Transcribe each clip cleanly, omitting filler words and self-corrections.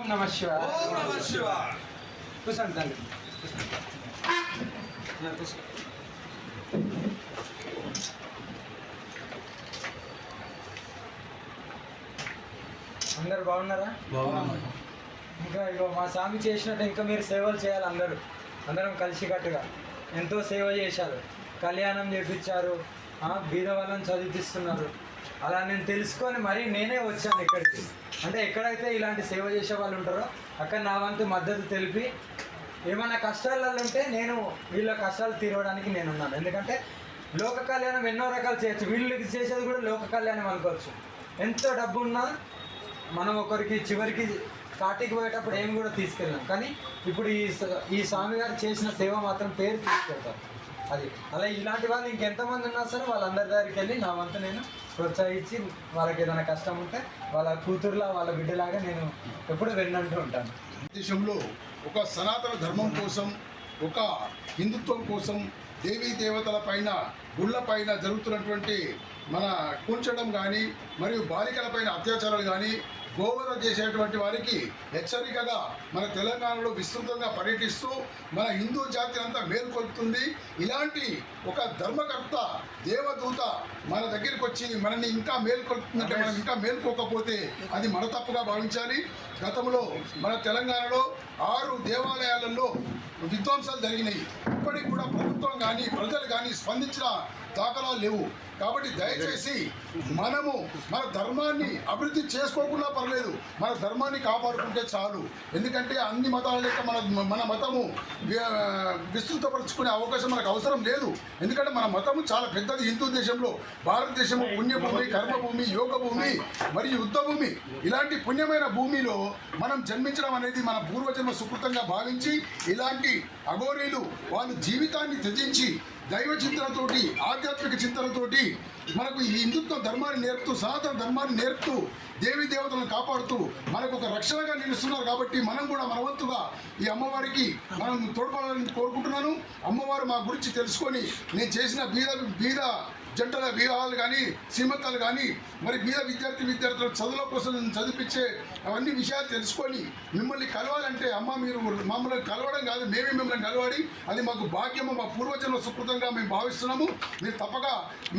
నమః శివాయ. ఓం నమః శివాయ. కూర్చోండి తండ్రి. అందరు బాగున్నారా? ఇంకా ఇగో మా స్వామి చేసినట్టు ఇంకా మీరు సేవలు చేయాలి. అందరం కలిసికట్టుగా ఎంతో సేవ చేశారు, కళ్యాణం చేపించారు, బీద వాళ్ళని చదివిస్తున్నారు. అలా నేను తెలుసుకొని మరీ నేనే వచ్చాను ఇక్కడికి. అంటే ఎక్కడైతే ఇలాంటి సేవ చేసే వాళ్ళు ఉంటారో అక్కడ నా వంతు మద్దతు తెలిపి ఏమైనా కష్టాలలో ఉంటే నేను వీళ్ళ కష్టాలు తీరవడానికి నేనున్నాను. ఎందుకంటే లోక కళ్యాణం ఎన్నో రకాలు చేయొచ్చు, వీళ్ళకి చేసేది కూడా లోక కళ్యాణం అనుకోవచ్చు. ఎంతో డబ్బు ఉన్నా మనం ఒకరికి చివరికి కాటికి పోయేటప్పుడు ఏం కూడా తీసుకెళ్ళాం, కానీ ఇప్పుడు ఈ స్వామి గారు చేసిన సేవ మాత్రం పేరు తీసుకెళ్తాం. అది అలా ఇలాంటి వాళ్ళు ఇంకెంతమంది ఉన్నా సరే వాళ్ళందరి దగ్గరికి వెళ్ళి నా వంతు నేను ప్రోత్సహించి వాళ్ళకి ఏదైనా కష్టం ఉంటే వాళ్ళ కూతురులా వాళ్ళ బిడ్డలాగా నేను ఎప్పుడు వెన్నంటూ ఉంటాను. దేశంలో ఒక సనాతన ధర్మం కోసం, ఒక హిందుత్వం కోసం, దేవీ దేవతల పైన, గుళ్ళ పైన జరుగుతున్నటువంటి మన కూల్చడం కానీ, మరియు బాలికల పైన అత్యాచారాలు కానీ, గోవధ చేసేటువంటి వారికి హెచ్చరికగా మన తెలంగాణలో విస్తృతంగా పర్యటిస్తూ మన హిందూ జాతి అంతా మేల్కొల్పుతుంది. ఇలాంటి ఒక ధర్మకర్త దేవదూత మన దగ్గరికి వచ్చి మనల్ని ఇంకా మేల్కొల్పుతుందంటే మనం ఇంకా మేల్కోకపోతే అది మన తప్పుగా భావించాలి. గతంలో మన తెలంగాణలో 6 దేవాలయాలలో విధ్వంసాలు జరిగినాయి. ఇప్పటికి కూడా ప్రభుత్వం కానీ ప్రజలు కానీ స్పందించిన దాఖలాలు లేవు. కాబట్టి దయచేసి మనము మన ధర్మాన్ని అభివృద్ధి చేసుకోకుండా పర్లేదు, మన ధర్మాన్ని కాపాడుకుంటే చాలు. ఎందుకంటే అన్ని మతాల లెక్క మన మతము విస్తృతపరుచుకునే అవకాశం మనకు అవసరం లేదు. ఎందుకంటే మన మతము చాలా పెద్దది. హిందూ దేశంలో భారతదేశము పుణ్యభూమి, కర్మభూమి, యోగ భూమి మరియు యుద్ధ భూమి. ఇలాంటి పుణ్యమైన భూమిలో మనం జన్మించడం అనేది మన పూర్వజన్మ సుకృతంగా భావించి ఇలాంటి అఘోరీలు వాళ్ళు జీవితాన్ని త్యజించి దైవ చింతనతోటి, ఆధ్యాత్మిక చింతనతోటి మనకు ఈ హిందుత్వ ధర్మాన్ని నేర్పుతూ, సనాతన ధర్మాన్ని నేర్పుతూ, దేవీ దేవతలను కాపాడుతూ మనకు ఒక రక్షణగా నిలుస్తున్నారు. కాబట్టి మనం కూడా మన వంతుగా ఈ అమ్మవారికి మనం తోడ్పడాలని కోరుకుంటున్నాను. అమ్మవారు మా గురించి తెలుసుకొని నేను చేసిన బీద జంటల వివాహాలు కానీ, శ్రీమంతాలు కానీ, మరి బీద విద్యార్థుల చదువుల కోసం చదివించే అవన్నీ విషయాలు తెలుసుకొని మిమ్మల్ని కలవాలంటే అమ్మ మీరు మమ్మల్ని కలవడం కాదు, మేమే మిమ్మల్ని కలవాలి. అది మాకు భాగ్యము, మా పూర్వజన్మ సుకృతంగా మేము భావిస్తున్నాము. మీరు తప్పక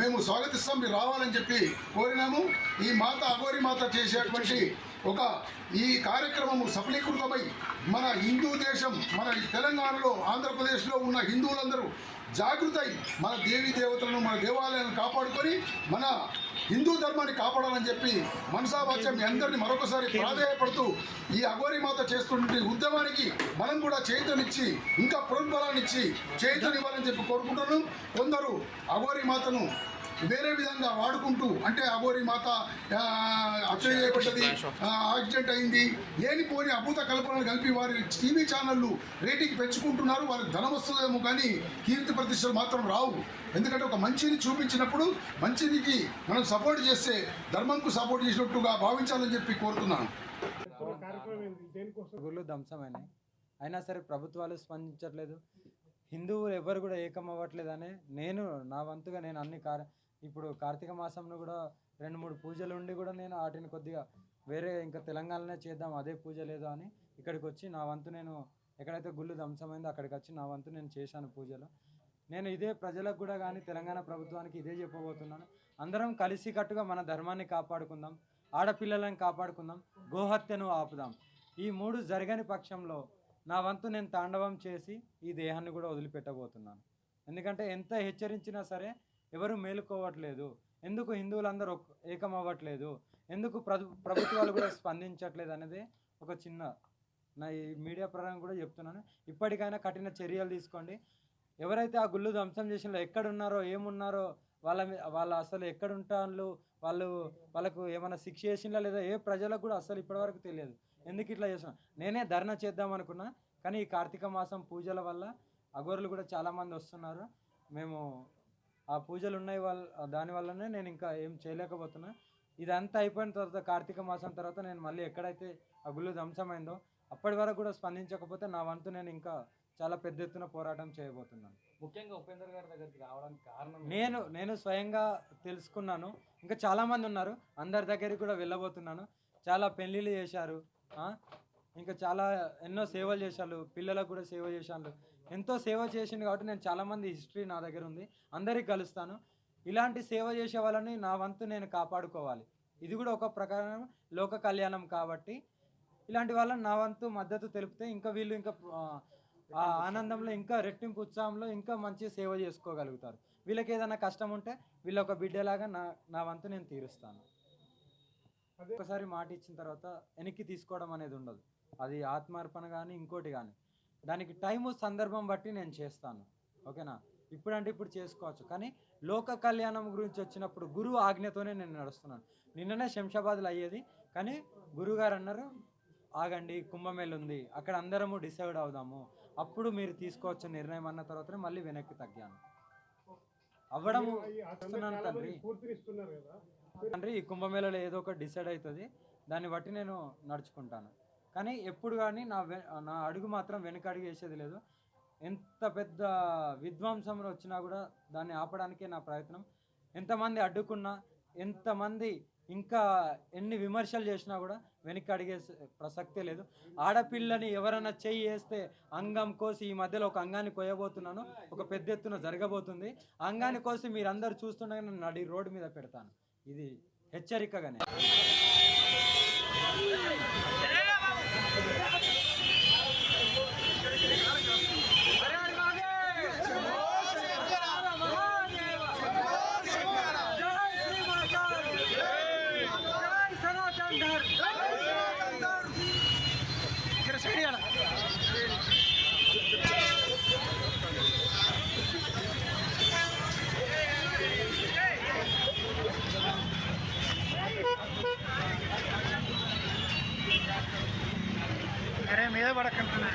మేము స్వాగతిస్తాం, మీరు రావాలని చెప్పి కోరినాము. ఈ మాత అఘోరి మాత చేసేటువంటి ఈ కార్యక్రమము సఫలీకృతమై మన హిందూ దేశం, మన తెలంగాణలో, ఆంధ్రప్రదేశ్లో ఉన్న హిందువులందరూ జాగృతై మన దేవీ దేవతలను, మన దేవాలయాలను కాపాడుకొని మన హిందూ ధర్మాన్ని కాపాడాలని చెప్పి మనసావాచ్యం మీ అందరినీ మరొకసారి ప్రాధాన్యపడుతూ ఈ అఘోరి మాత చేస్తున్న ఉద్యమానికి మనం కూడా చైతన్యనిచ్చి ఇంకా ప్రోద్బలాన్నిచ్చి చైతన్యనివ్వాలని చెప్పి కోరుకుంటున్నాను. కొందరు అఘోరి మాతను వేరే విధంగా వాడుకుంటూ, అంటే అఘోరి మాత హత్య చేయబడ్డది, యాక్సిడెంట్ అయింది, లేనిపోని అభూత కల్పనలు కలిపి వారి టీవీ ఛానళ్ళు రేటింగ్ పెంచుకుంటున్నారు. వారికి ధనం వస్తుందేమో కానీ కీర్తి ప్రతిష్టలు మాత్రం రావు. ఎందుకంటే ఒక మంచిని చూపించినప్పుడు మంచినికి మనం సపోర్ట్ చేస్తే ధర్మంకు సపోర్ట్ చేసినట్టుగా భావించాలని చెప్పి కోరుతున్నాను. గుళ్ళు ధ్వంసమైనాయి, అయినా సరే ప్రభుత్వాలు స్పందించట్లేదు, హిందువులు ఎవరు కూడా ఏకం అవ్వట్లేదని నేను నా వంతుగా నేను ఇప్పుడు కార్తీక మాసంలో కూడా 2-3 పూజలు ఉండి కూడా నేను వాటిని కొద్దిగా వేరే ఇంకా తెలంగాణలోనే చేద్దాం, అదే పూజ లేదు అని ఇక్కడికి వచ్చి నా వంతు నేను ఎక్కడైతే గుళ్ళు ధ్వంసమైందో అక్కడికి వచ్చి నా వంతు నేను చేశాను పూజలు. నేను ఇదే ప్రజలకు కూడా కానీ తెలంగాణ ప్రభుత్వానికి ఇదే చెప్పబోతున్నాను. అందరం కలిసికట్టుగా మన ధర్మాన్ని కాపాడుకుందాం, ఆడపిల్లలను కాపాడుకుందాం, గోహత్యను ఆపుదాం. ఈ 3 జరగని పక్షంలో నా వంతు నేను తాండవం చేసి ఈ దేహాన్ని కూడా వదిలిపెట్టబోతున్నాను. ఎందుకంటే ఎంత హెచ్చరించినా సరే ఎవరు మేలుకోవట్లేదు. ఎందుకు హిందువులందరూ ఏకం అవ్వట్లేదు, ఎందుకు ప్రభుత్వాలు కూడా స్పందించట్లేదు అనేది ఒక చిన్న నా ఈ మీడియా పరంగా కూడా చెప్తున్నాను. ఇప్పటికైనా కఠిన చర్యలు తీసుకోండి. ఎవరైతే ఆ గుళ్ళు ధ్వంసం చేసినా ఎక్కడున్నారో ఏమున్నారో వాళ్ళ అసలు ఎక్కడుంటారు, వాళ్ళకు ఏమైనా శిక్ష చేసినా లేదా ఏ ప్రజలకు కూడా అసలు ఇప్పటివరకు తెలియదు. ఎందుకు ఇట్లా చేస్తున్నా, నేనే ధర్నా చేద్దాం అనుకున్నా, కానీ ఈ కార్తీక మాసం పూజల వల్ల అఘోరులు కూడా చాలామంది వస్తున్నారు. మేము ఆ పూజలు ఉన్నాయి దానివల్లనే నేను ఇంకా ఏం చేయలేకపోతున్నా. ఇదంతా అయిపోయిన తర్వాత కార్తీక మాసం తర్వాత నేను మళ్ళీ ఎక్కడైతే ఆ గుళ్ళు ధ్వంసమైందో అప్పటి వరకు కూడా స్పందించకపోతే నా వంతు నేను ఇంకా చాలా పెద్ద ఎత్తున పోరాటం చేయబోతున్నాను. ముఖ్యంగా ఉపేందర్ గారి దగ్గరికి రావడానికి కారణం నేను స్వయంగా తెలుసుకున్నాను. ఇంకా చాలామంది ఉన్నారు, అందరి దగ్గరికి కూడా వెళ్ళబోతున్నాను. చాలా పెళ్ళిళ్ళు చేశారు, ఇంకా చాలా ఎన్నో సేవలు చేశాను, పిల్లలకు కూడా సేవ చేశాను. ఎంతో సేవ చేసిండు కాబట్టి నేను చాలామంది హిస్టరీ నా దగ్గర ఉంది, అందరికీ కలుస్తాను. ఇలాంటి సేవ చేసే వాళ్ళని నా వంతు నేను కాపాడుకోవాలి. ఇది కూడా ఒక ప్రకారం లోక కళ్యాణం కాబట్టి ఇలాంటి వాళ్ళని నా వంతు మద్దతు తెలిపితే ఇంకా వీళ్ళు ఇంకా ఆ ఆనందంలో ఇంకా రెట్టింపు ఉత్సాహంలో ఇంకా మంచి సేవ చేసుకోగలుగుతారు. వీళ్ళకి ఏదైనా కష్టం ఉంటే వీళ్ళ ఒక బిడ్డలాగా నా వంతు నేను తీరుస్తాను. ఒకసారి మాట ఇచ్చిన తర్వాత వెనక్కి తీసుకోవడం అనేది ఉండదు. అది ఆత్మార్పణ కానీ ఇంకోటి కానీ దానికి టైము సందర్భం బట్టి నేను చేస్తాను. ఓకేనా? ఇప్పుడంటే ఇప్పుడు చేసుకోవచ్చు, కానీ లోక కళ్యాణం గురించి వచ్చినప్పుడు గురువు ఆజ్ఞతోనే నేను నడుస్తున్నాను. నిన్ననే శంషాబాద్లో అయ్యేది, కానీ గురువుగారు అన్నారు ఆగండి, కుంభమేళ ఉంది, అక్కడ అందరము డిసైడ్ అవుదాము, అప్పుడు మీరు తీసుకోవచ్చు నిర్ణయం అన్న తర్వాతనే మళ్ళీ వెనక్కి తగ్గాను. అవ్వడం వస్తున్నాను తండ్రి, ఈ కుంభమేళలో ఏదో ఒకటి డిసైడ్ అవుతుంది, దాన్ని బట్టి నేను నడుచుకుంటాను. కానీ ఎప్పుడు కానీ నా అడుగు మాత్రం వెనక అడుగు వేసేది లేదు. ఎంత పెద్ద విధ్వంసంలో వచ్చినా కూడా దాన్ని ఆపడానికే నా ప్రయత్నం. ఎంతమంది అడ్డుకున్నా, ఎంతమంది ఇంకా ఎన్ని విమర్శలు చేసినా కూడా వెనక్కి అడిగే ప్రసక్తే లేదు. ఆడపిల్లని ఎవరైనా చెయ్యి వేస్తే అంగం కోసి, ఈ మధ్యలో ఒక అంగాన్ని కోయబోతున్నాను, ఒక పెద్ద ఎత్తున జరగబోతుంది. అంగాన్ని కోసి మీరందరూ చూస్తుండగా నేను నడి రోడ్డు మీద పెడతాను. ఇది హెచ్చరికగానే. అరే మీద పడకంటున్నా.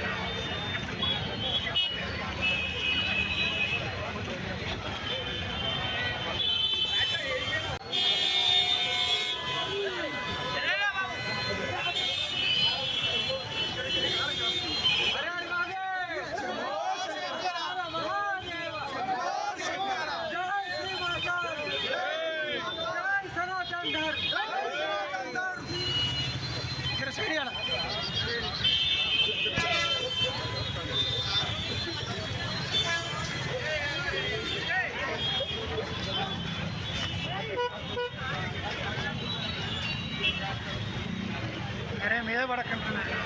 అరే మీద పడకంటున్నా.